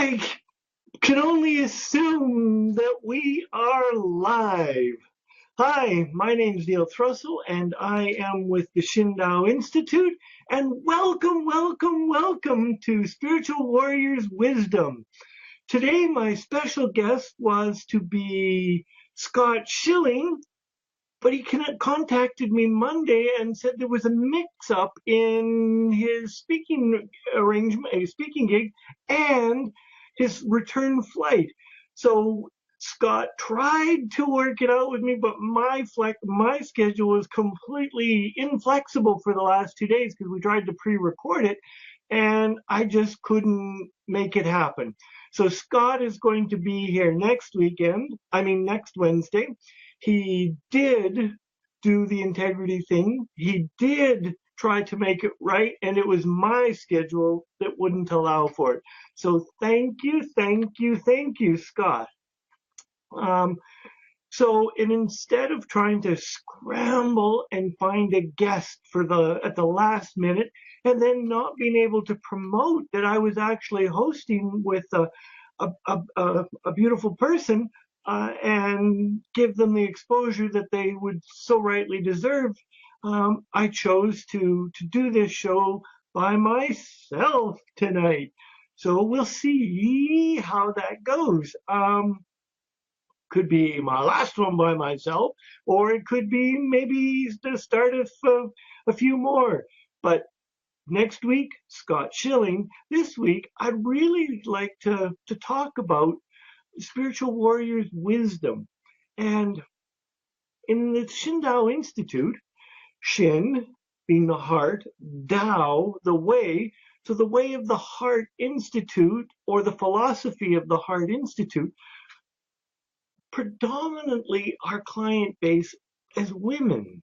I can only assume that we are live. Hi, my name is Neil Thrussell, and I am with the Shin Institute. And welcome to Spiritual Warriors Wisdom. Today, my special guest was to be Scott Schilling, but he contacted me Monday and said there was a mix-up in his speaking arrangement, a speaking gig, and his return flight. So Scott tried to work it out with me, but my schedule was completely inflexible for the last 2 days because we tried to pre-record it, and I just couldn't make it happen. So Scott is going to be here next Wednesday. He did do the integrity thing. He did try to make it right, and it was my schedule that wouldn't allow for it. So thank you, Scott. And instead of trying to scramble and find a guest at the last minute, and then not being able to promote that I was actually hosting with a beautiful person, and give them the exposure that they would so rightly deserve, I chose to do this show by myself tonight. So we'll see how that goes. Could be my last one by myself, or it could be maybe the start of a few more. But next week, Scott Schilling. This week, I'd really like to talk about Spiritual Warriors Wisdom. And in the Shin Institute, Shin being the heart, Tao, the way. So the Way of the Heart Institute, or the philosophy of the Heart Institute, predominantly our client base as women.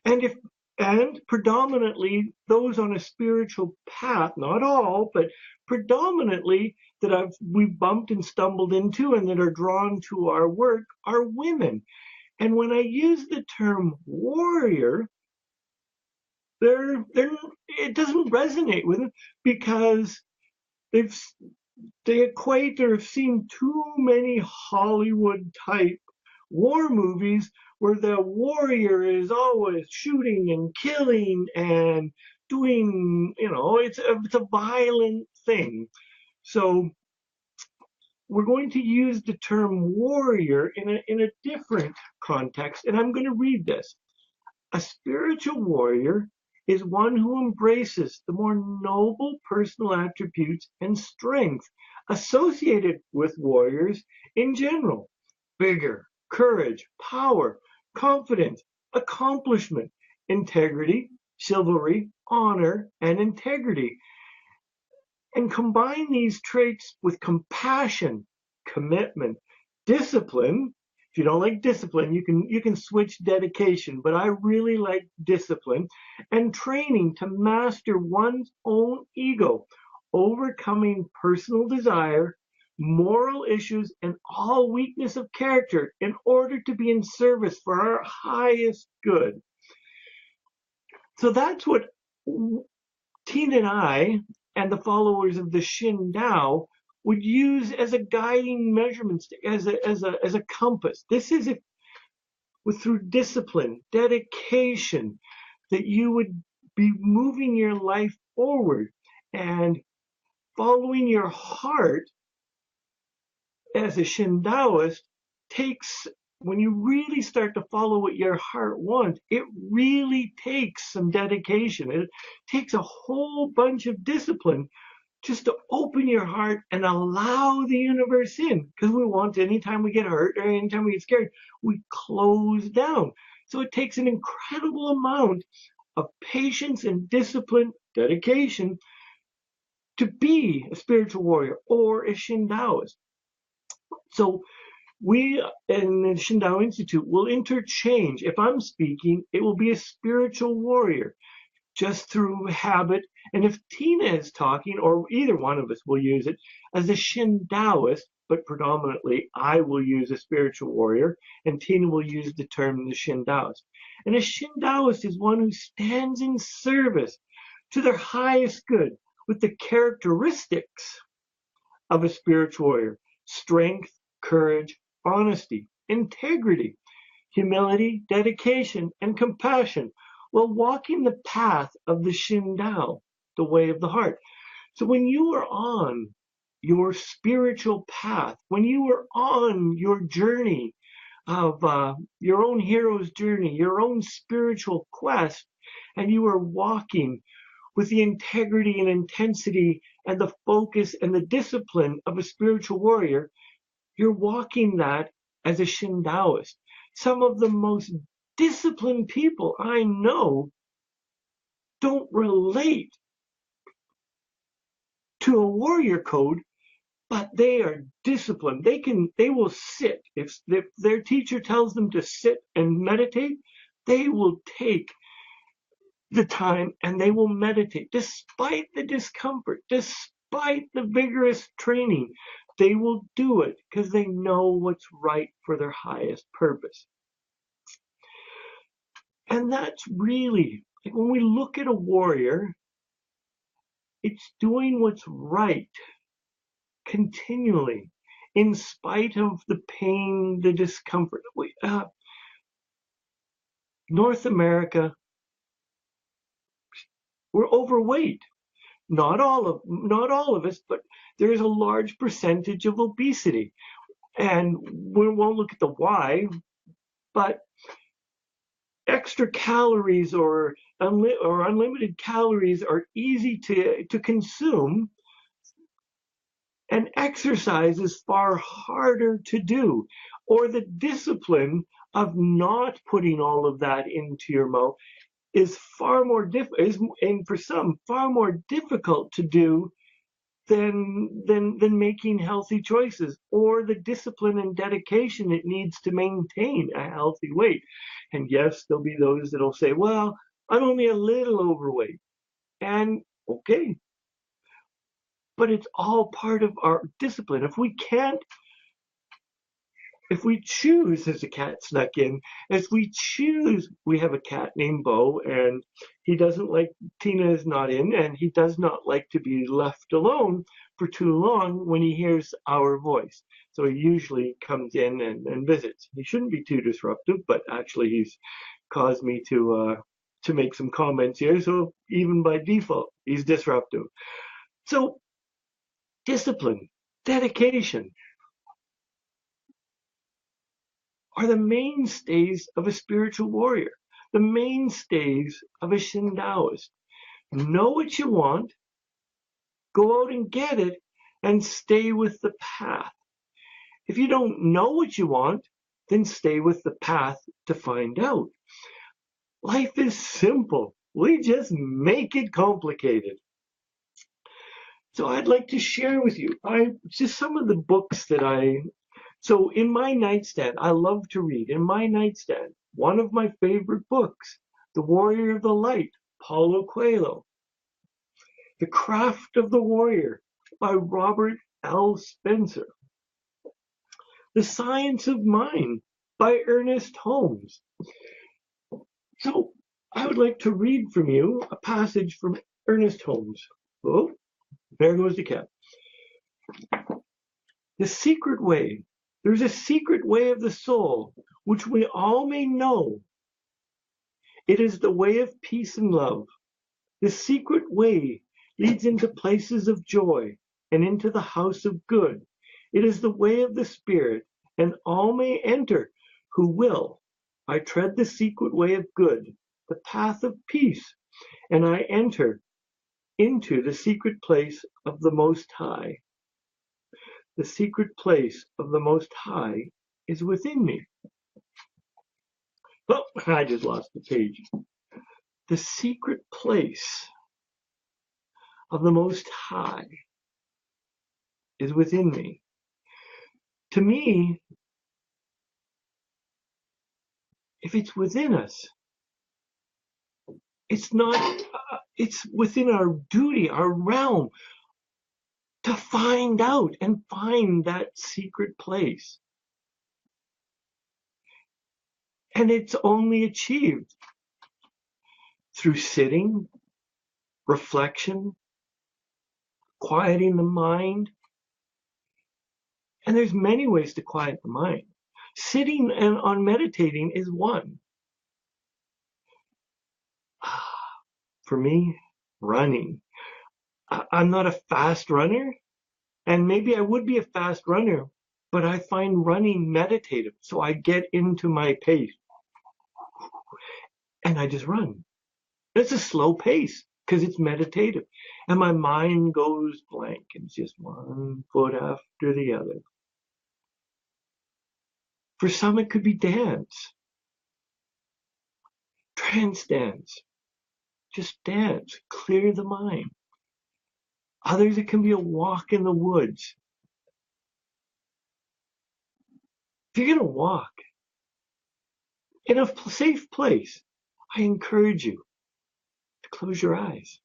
And predominantly those on a spiritual path, not all, but predominantly that we've bumped and stumbled into and that are drawn to our work are women. And when I use the term warrior, it doesn't resonate with them because they equate or have seen too many Hollywood type war movies where the warrior is always shooting and killing and doing, it's a violent thing. So we're going to use the term warrior in a different context, and I'm going to read this. A spiritual warrior is one who embraces the more noble personal attributes and strength associated with warriors in general: vigor, courage, power, confidence, accomplishment, integrity, chivalry, honor, and integrity. And combine these traits with compassion, commitment, discipline. If you don't like discipline, you can switch dedication, but I really like discipline, and training to master one's own ego, overcoming personal desire, moral issues, and all weakness of character in order to be in service for our highest good. So that's what Tina and I and the followers of the Shin Tao would use as a guiding measurement stick, as a compass. This is through discipline, dedication, that you would be moving your life forward, and following your heart as a Shin Taoist takes, when you really start to follow what your heart wants, it really takes some dedication. It takes a whole bunch of discipline just to open your heart and allow the universe in, because we want, anytime we get hurt or anytime we get scared, we close down. So it takes an incredible amount of patience and discipline, dedication, to be a spiritual warrior or a Shin Taoist. So we in the Shin Tao Institute will interchange. If I'm speaking, it will be a spiritual warrior, just through habit. And if Tina is talking, or either one of us will use it as a Shin Taoist, but predominantly I will use a spiritual warrior, and Tina will use the term the Shin Taoist. And a Shin Taoist is one who stands in service to their highest good with the characteristics of a spiritual warrior: strength, courage, honesty, integrity, humility, dedication, and compassion, while walking the path of the Shin, the way of the heart. So when you are on your spiritual path, when you are on your journey of your own hero's journey, your own spiritual quest, and you are walking with the integrity and intensity and the focus and the discipline of a spiritual warrior, you're walking that as a Shin Taoist. Some of the most disciplined people I know don't relate to a warrior code, but they are disciplined. They will sit. If their teacher tells them to sit and meditate, they will take the time and they will meditate despite the discomfort, despite the vigorous training. They will do it because they know what's right for their highest purpose. And that's really, like, when we look at a warrior, it's doing what's right continually, in spite of the pain, the discomfort. North America, we're overweight. Not all of us, but there's a large percentage of obesity. And we won't look at the why, but extra calories or unlimited calories are easy to consume, and exercise is far harder to do. Or the discipline of not putting all of that into your mouth is far more and for some far more difficult to do than making healthy choices, or the discipline and dedication it needs to maintain a healthy weight. And yes, there'll be those that'll say, well, I'm only a little overweight. And okay, but it's all part of our discipline. If we choose, as a cat snuck in, if we choose, we have a cat named Bo, and he doesn't like, Tina is not in, and he does not like to be left alone for too long when he hears our voice. So he usually comes in and visits. He shouldn't be too disruptive, but actually he's caused me to make some comments here. So even by default, he's disruptive. So discipline, dedication, are the mainstays of a spiritual warrior, the mainstays of a Shin Taoist. Know what you want, go out and get it, and stay with the path. If you don't know what you want, then stay with the path to find out. Life is simple. We just make it complicated. So I'd like to share with you just some of the books that so in my nightstand, I love to read. In my nightstand, one of my favorite books, The Warrior of the Light, Paulo Coelho. The Craft of the Warrior by Robert L. Spencer. The Science of Mind by Ernest Holmes. So I would like to read from you a passage from Ernest Holmes. Oh, there goes the cat. The secret way. There's a secret way of the soul, which we all may know. It is the way of peace and love. The secret way leads into places of joy and into the house of good. It is the way of the Spirit, and all may enter who will. I tread the secret way of good, the path of peace, and I enter into the secret place of the Most High. The secret place of the Most High is within me. Oh, I just lost the page. The secret place of the Most High is within me. To me, if it's within us, it's not, it's within our duty, our realm, to find out and find that secret place. And it's only achieved through sitting, reflection, quieting the mind, And there's many ways to quiet the mind. Sitting and on meditating is one. For me, running. I'm not a fast runner, and maybe I would be a fast runner, but I find running meditative. So I get into my pace and I just run. It's a slow pace because it's meditative. And my mind goes blank. It's just one foot after the other. For some, it could be dance, trance dance. Just dance, clear the mind. Others, it can be a walk in the woods. If you're going to walk in a safe place, I encourage you to close your eyes.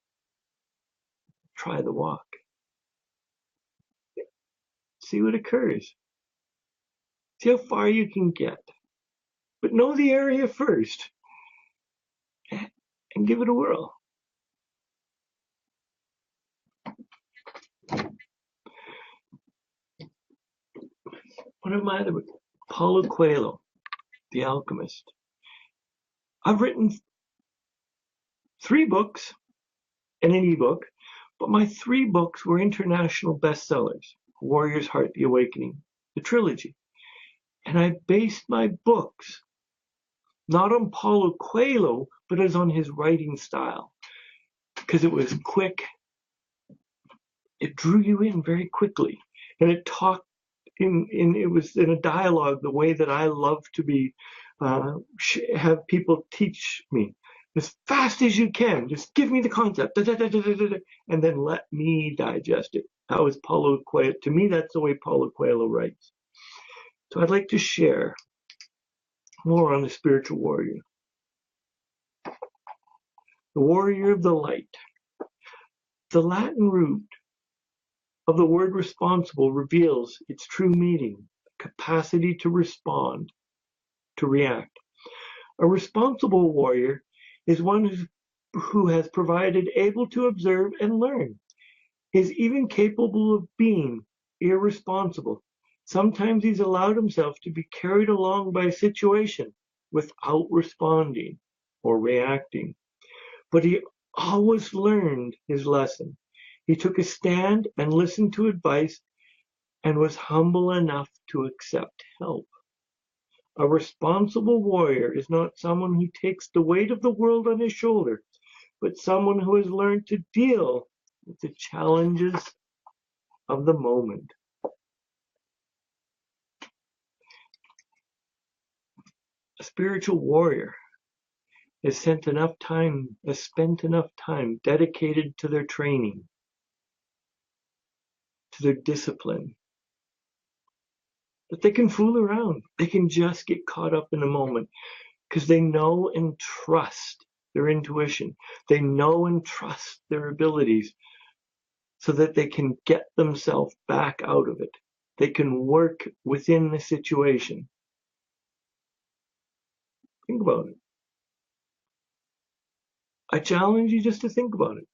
Try the walk. See what occurs. See how far you can get. But know the area first and give it a whirl. One of my other books, Paulo Coelho, The Alchemist. I've written 3 books and an ebook, but my 3 books were international bestsellers. Warrior's Heart, The Awakening, the trilogy. And I based my books not on Paulo Coelho, but as on his writing style. Because it was quick. It drew you in very quickly. And it talked it was in a dialogue the way that I love to be, have people teach me. As fast as you can, just give me the concept, and then let me digest it. That was Paulo Coelho. To me, that's the way Paulo Coelho writes. So I'd like to share more on the spiritual warrior. The warrior of the light. The Latin root of the word responsible reveals its true meaning, capacity to respond, to react. A responsible warrior is one who has provided able to observe and learn, is even capable of being irresponsible. Sometimes he's allowed himself to be carried along by a situation without responding or reacting. But he always learned his lesson. He took a stand and listened to advice and was humble enough to accept help. A responsible warrior is not someone who takes the weight of the world on his shoulder, but someone who has learned to deal with the challenges of the moment. A spiritual warrior has spent enough time dedicated to their training, to their discipline, that they can fool around. They can just get caught up in the moment because they know and trust their intuition. They know and trust their abilities so that they can get themselves back out of it. They can work within the situation. Think about it. I challenge you just to think about it.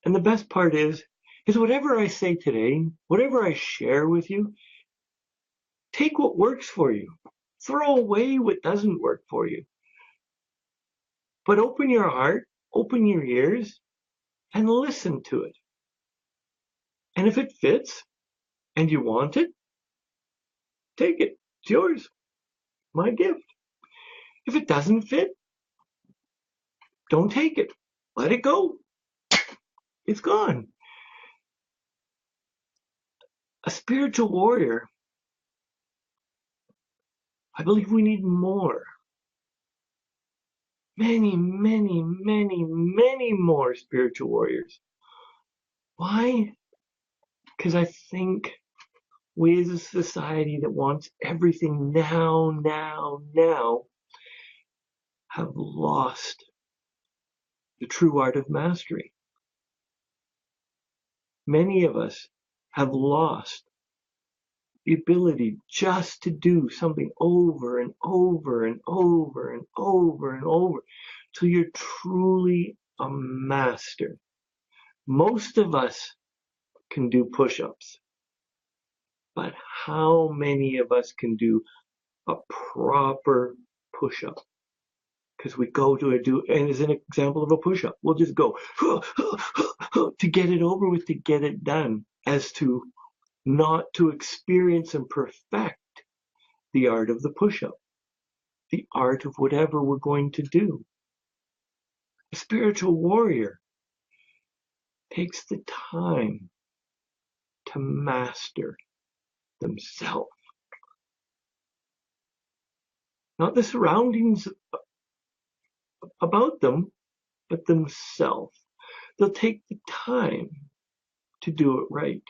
And the best part is whatever I say today, whatever I share with you, take what works for you. Throw away what doesn't work for you. But open your heart, open your ears, and listen to it. And if it fits and you want it, take it. It's yours. My gift. If it doesn't fit, don't take it. Let it go. It's gone. A spiritual warrior, I believe we need more. Many, many, many, many more spiritual warriors. Why? Because I think we as a society that wants everything now, have lost the true art of mastery. Many of us have lost the ability just to do something over and over and over and over and over till you're truly a master. Most of us can do push-ups. But how many of us can do a proper push-up? Because we go to and as an example of a push-up, we'll just go to get it over with, to get it done, as to not to experience and perfect the art of the push-up, the art of whatever we're going to do. A spiritual warrior takes the time to master themselves, not the surroundings about them, but themselves. They'll take the time to do it right.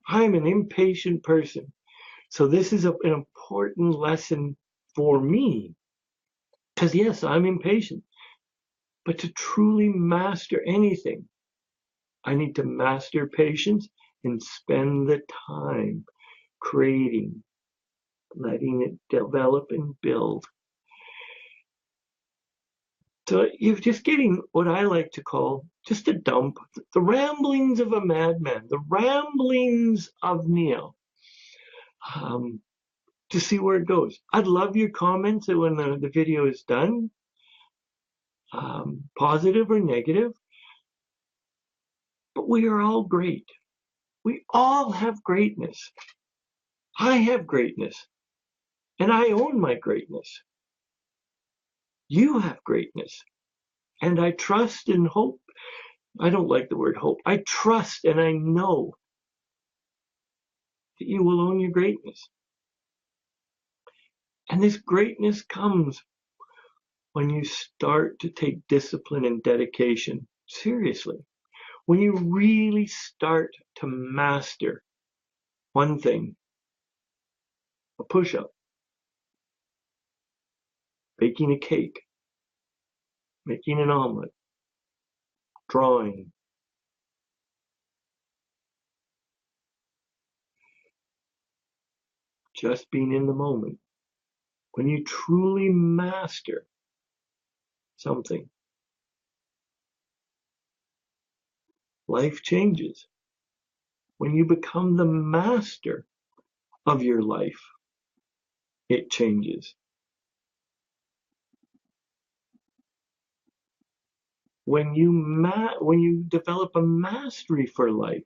I'm an impatient person, so this is an important lesson for me, because yes, I'm impatient, but to truly master anything, I need to master patience and spend the time creating, letting it develop and build. So you're just getting what I like to call just a dump, the ramblings of a madman, the ramblings of Neil, to see where it goes. I'd love your comments when the video is done, positive or negative, but we are all great. We all have greatness. I have greatness, and I own my greatness. You have greatness, and I trust and hope. I don't like the word hope. I trust and I know that you will own your greatness. And this greatness comes when you start to take discipline and dedication seriously. When you really start to master one thing, a push-up, baking a cake, making an omelet, drawing, just being in the moment. When you truly master something, life changes. When you become the master of your life, it changes. When you develop a mastery for life,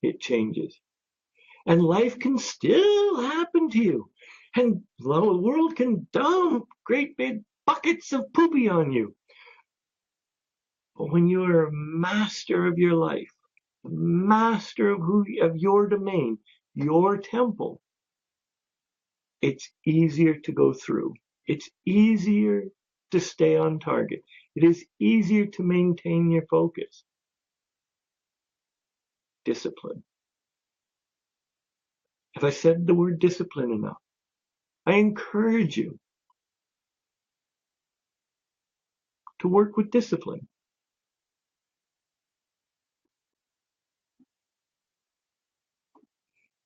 it changes. And life can still happen to you. And the world can dump great big buckets of poopy on you. But when you are a master of your life, a master of your domain, your temple, it's easier to go through. It's easier to stay on target. It is easier to maintain your focus. Discipline. Have I said the word discipline enough? I encourage you to work with discipline.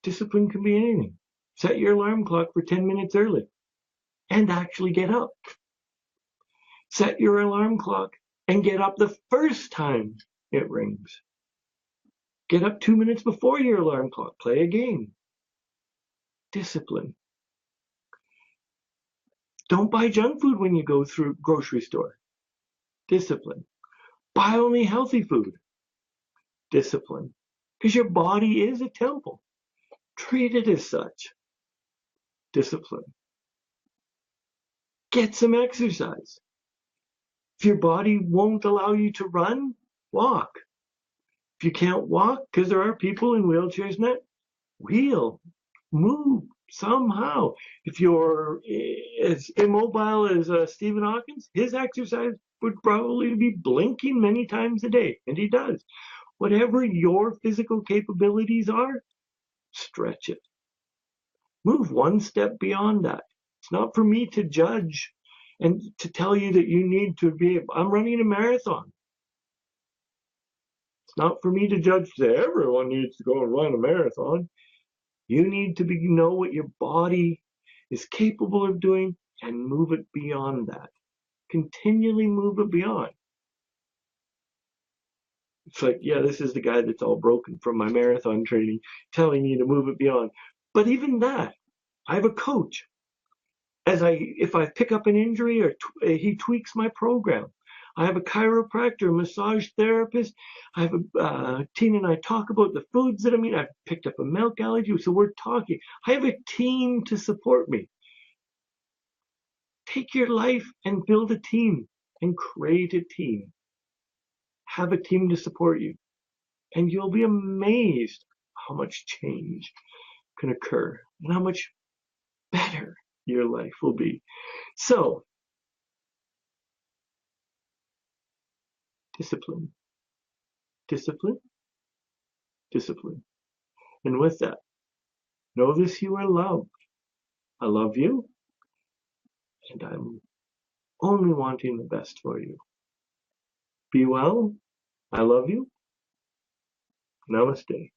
Discipline can be anything. Set your alarm clock for 10 minutes early and actually get up. Set your alarm clock and get up the first time it rings. Get up 2 minutes before your alarm clock. Play a game. Discipline. Don't buy junk food when you go through grocery store. Discipline. Buy only healthy food. Discipline. Because your body is a temple. Treat it as such. Discipline. Get some exercise. If your body won't allow you to run, walk. If you can't walk, because there are people in wheelchairs now, wheel, move somehow. If you're as immobile as Stephen Hawkins, his exercise would probably be blinking many times a day, and he does. Whatever your physical capabilities are, stretch it. Move one step beyond that. It's not for me to judge and to tell you that you need to be. I'm running a marathon. It's not for me to judge, say everyone needs to go and run a marathon. You need to know what your body is capable of doing and move it beyond that. Continually move it beyond. It's like, yeah, this is the guy that's all broken from my marathon training, telling me to move it beyond. But even that, I have a coach. If I pick up an injury or he tweaks my program. I have a chiropractor, massage therapist. I have Tina and I talk about the foods that I'm eating. I've picked up a milk allergy, so we're talking. I have a team to support me. Take your life and build a team and create a team. Have a team to support you, and you'll be amazed how much change can occur and how much better your life will be. So, discipline, discipline, discipline. And with that, know this: you are loved. I love you, and I'm only wanting the best for you. Be well. I love you. Namaste.